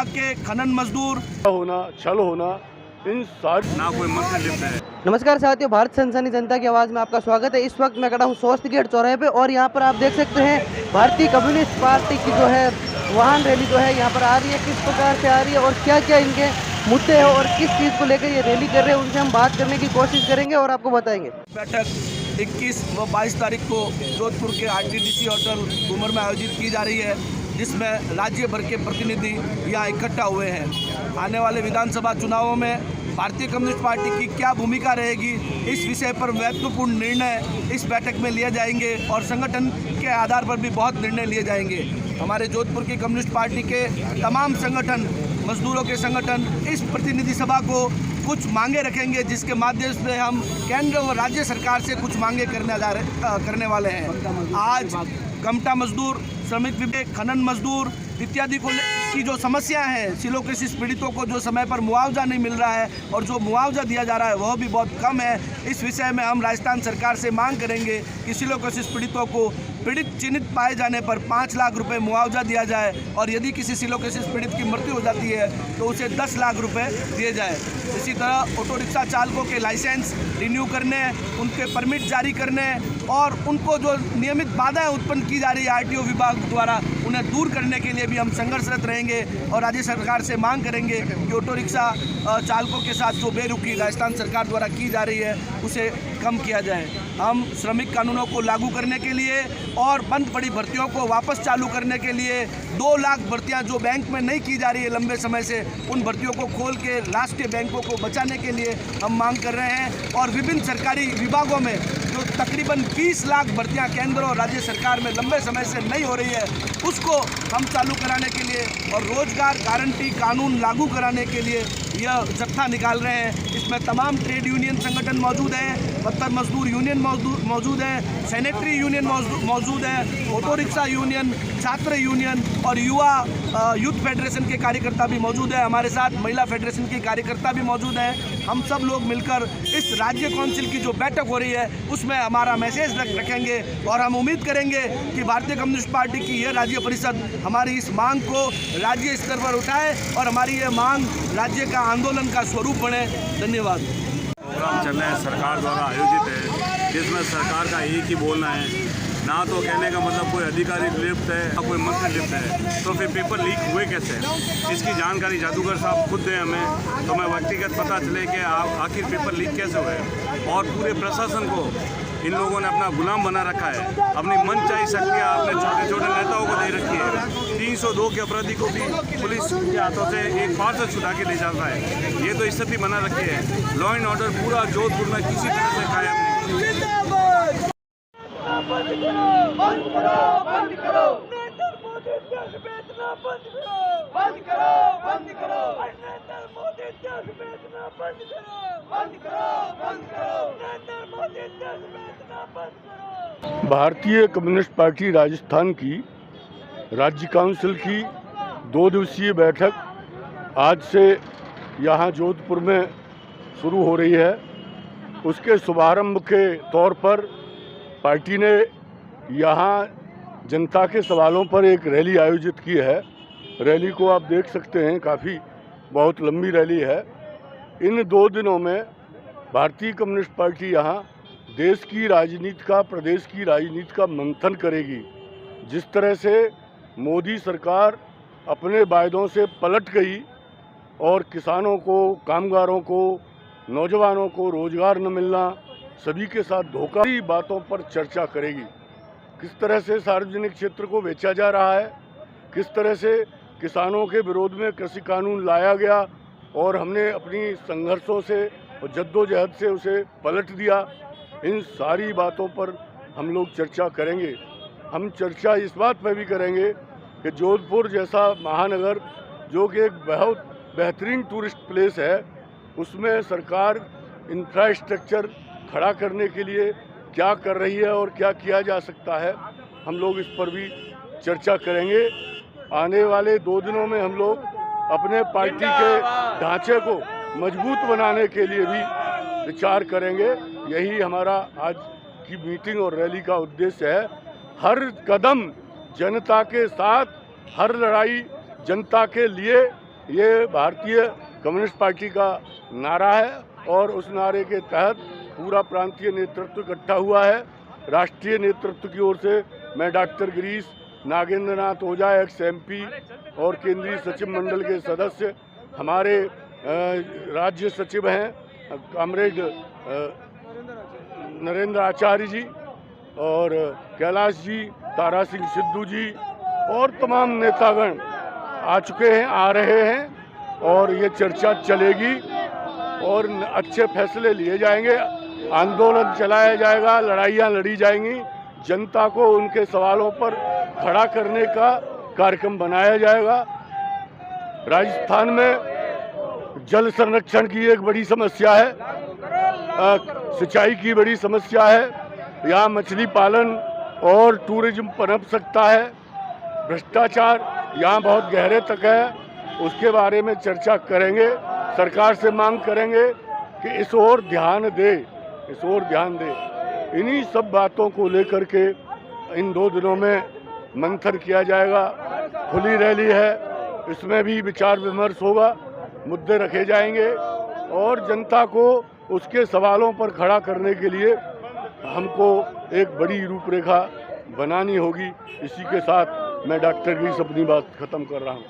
विभाग के खनन मजदूर होना, छल होना, इन सारी ना कोई मंत्री लिप्त है। नमस्कार साथियों, भारत संसानी जनता की आवाज़ में आपका स्वागत है। इस वक्त मैं खड़ा हूँ स्वास्थ्य गेट चौराहे पे और यहाँ पर आप देख सकते हैं भारतीय कम्युनिस्ट पार्टी की जो है वाहन रैली जो है यहाँ पर आ रही है। किस प्रकार से आ रही है और क्या क्या इनके मुद्दे हैं और किस चीज़ को लेकर ये रैली कर रहे हैं, उनसे हम बात करने की कोशिश करेंगे और आपको बताएंगे। बैठक 21 व 22 तारीख को जोधपुर के आरटीडीसी होटल घूमर में आयोजित की जा रही है, जिसमें राज्य भर के प्रतिनिधि यहाँ इकट्ठा हुए हैं। आने वाले विधानसभा चुनावों में भारतीय कम्युनिस्ट पार्टी की क्या भूमिका रहेगी, इस विषय पर महत्वपूर्ण निर्णय इस बैठक में लिए जाएंगे और संगठन के आधार पर भी बहुत निर्णय लिए जाएंगे। हमारे जोधपुर की कम्युनिस्ट पार्टी के तमाम संगठन, मजदूरों के संगठन इस प्रतिनिधि सभा को कुछ मांगे रखेंगे, जिसके माध्यम से हम केंद्र और राज्य सरकार से कुछ मांगे करने वाले हैं। आज कमटा मजदूर, श्रमिक विवेक, खनन मजदूर इत्यादि की जो समस्या है, सिलोक्सिस पीड़ितों को जो समय पर मुआवजा नहीं मिल रहा है और जो मुआवजा दिया जा रहा है वह भी बहुत कम है। इस विषय में हम राजस्थान सरकार से मांग करेंगे कि सिलोक्सिस पीड़ितों को पीड़ित चिन्हित पाए जाने पर 5 लाख रुपए मुआवजा दिया जाए और यदि किसी सिलोक्सिस पीड़ित की मृत्यु हो जाती है तो उसे 10 लाख रुपए दिए जाए। इसी तरह ऑटो रिक्शा चालकों के लाइसेंस रिन्यू करने, उनके परमिट जारी करने और उनको जो नियमित बाधाएं उत्पन्न की जा रही है आरटीओ विभाग द्वारा, उन्हें दूर करने के लिए भी हम संघर्षरत रहेंगे और राज्य सरकार से मांग करेंगे कि ऑटो रिक्शा चालकों के साथ जो बेरुखी राजस्थान सरकार द्वारा की जा रही है उसे कम किया जाए। हम श्रमिक कानूनों को लागू करने के लिए और बंद पड़ी भर्तियों को वापस चालू करने के लिए 2 लाख भर्तियां जो बैंक में नहीं की जा रही है लंबे समय से, उन भर्तियों को खोल के राष्ट्रीय बैंकों को बचाने के लिए हम मांग कर रहे हैं। और विभिन्न सरकारी विभागों में जो तकरीबन 20 लाख भर्तियां केंद्र और राज्य सरकार में लंबे समय से नहीं हो रही है, उसको हम चालू कराने के लिए और रोजगार गारंटी कानून लागू कराने के लिए यह जत्था निकाल रहे हैं। इसमें तमाम ट्रेड यूनियन संगठन मौजूद हैं, पत्थर मजदूर यूनियन मौजूद है, सैनिटरी यूनियन मौजूद है, ऑटो रिक्शा यूनियन, छात्र यूनियन और युवा यूथ फेडरेशन के कार्यकर्ता भी मौजूद है। हमारे साथ महिला फेडरेशन के कार्यकर्ता भी मौजूद हैं। हम सब लोग मिलकर इस राज्य काउंसिल की जो बैठक हो रही है उसमें हमारा मैसेज रखेंगे और हम उम्मीद करेंगे कि भारतीय कम्युनिस्ट पार्टी की यह राज्य परिषद हमारी इस मांग को राज्य स्तर पर उठाए और हमारी ये मांग राज्य का आंदोलन का स्वरूप बने। धन्यवाद। प्रोग्राम चल रहे हैं, सरकार द्वारा आयोजित है, जिसमें सरकार का एक ही बोलना है, ना तो कहने का मतलब कोई अधिकारी लिप्त है ना कोई मंत्री लिप्त है। तो फिर पेपर लीक हुए कैसे, इसकी जानकारी जादूगर साहब खुद दें हमें, तो मैं व्यक्तिगत पता चले कि आखिर पेपर लीक कैसे हुए। और पूरे प्रशासन को इन लोगों ने अपना गुलाम बना रखा है, अपनी मनचाही शक्तियाँ अपने छोटे छोटे नेताओं को दे रखी है। 302 के अपराधी को भी पुलिस के हाथों से एक पार्सल छुड़ा के ले जाता है। ये तो स्थिति बना रखी है। लॉ एंड ऑर्डर पूरा जोधपुर में किसी तरह से कायम नहीं। बंद करो, बंद करो, नरेंद्र मोदी देश बेचना बंद करो, बंद करो, बंद करो, नरेंद्र मोदी देश बेचना बंद करो, बंद करो, बंद करो, नरेंद्र मोदी देश बेचना बंद करो। भारतीय कम्युनिस्ट पार्टी राजस्थान की राज्य काउंसिल की 2 दिवसीय बैठक आज से यहाँ जोधपुर में शुरू हो रही है। उसके शुभारंभ के तौर पर पार्टी ने यहाँ जनता के सवालों पर एक रैली आयोजित की है। रैली को आप देख सकते हैं, काफ़ी बहुत लंबी रैली है। इन 2 दिनों में भारतीय कम्युनिस्ट पार्टी यहाँ देश की राजनीति का, प्रदेश की राजनीति का मंथन करेगी। जिस तरह से मोदी सरकार अपने वायदों से पलट गई और किसानों को, कामगारों को, नौजवानों को रोजगार न मिलना, सभी के साथ धोखा, बातों पर चर्चा करेगी। किस तरह से सार्वजनिक क्षेत्र को बेचा जा रहा है, किस तरह से किसानों के विरोध में कृषि कानून लाया गया और हमने अपनी संघर्षों से और जद्दोजहद से उसे पलट दिया, इन सारी बातों पर हम लोग चर्चा करेंगे। हम चर्चा इस बात पर भी करेंगे कि जोधपुर जैसा महानगर, जो कि एक बहुत बेहतरीन टूरिस्ट प्लेस है, उसमें सरकार इंफ्रास्ट्रक्चर खड़ा करने के लिए क्या कर रही है और क्या किया जा सकता है, हम लोग इस पर भी चर्चा करेंगे। आने वाले 2 दिनों में हम लोग अपने पार्टी के ढांचे को मजबूत बनाने के लिए भी विचार करेंगे। यही हमारा आज की मीटिंग और रैली का उद्देश्य है। हर कदम जनता के साथ, हर लड़ाई जनता के लिए ये भारतीय कम्युनिस्ट पार्टी का नारा है और उस नारे के तहत पूरा प्रांतीय नेतृत्व इकट्ठा हुआ है। राष्ट्रीय नेतृत्व की ओर से मैं डॉक्टर गिरीश नागेंद्र नाथ ओझा, एक्स MP और केंद्रीय सचिव मंडल के सदस्य, हमारे राज्य सचिव हैं कॉमरेड नरेंद्र आचार्य जी और कैलाश जी, तारा सिंह सिद्धू जी और तमाम नेतागण आ चुके हैं, आ रहे हैं और ये चर्चा चलेगी और अच्छे फैसले लिए जाएंगे। आंदोलन चलाया जाएगा, लड़ाइयाँ लड़ी जाएंगी, जनता को उनके सवालों पर खड़ा करने का कार्यक्रम बनाया जाएगा। राजस्थान में जल संरक्षण की एक बड़ी समस्या है, सिंचाई की बड़ी समस्या है, यहाँ मछली पालन और टूरिज्म पनप सकता है, भ्रष्टाचार यहाँ बहुत गहरे तक है, उसके बारे में चर्चा करेंगे। सरकार से मांग करेंगे कि इस ओर ध्यान दे, इस ओर ध्यान दे। इन्हीं सब बातों को लेकर के इन 2 दिनों में मंथन किया जाएगा। खुली रैली है, इसमें भी विचार विमर्श होगा, मुद्दे रखे जाएंगे और जनता को उसके सवालों पर खड़ा करने के लिए हमको एक बड़ी रूपरेखा बनानी होगी। इसी के साथ मैं डॉक्टर गिरीश अपनी बात खत्म कर रहा हूँ।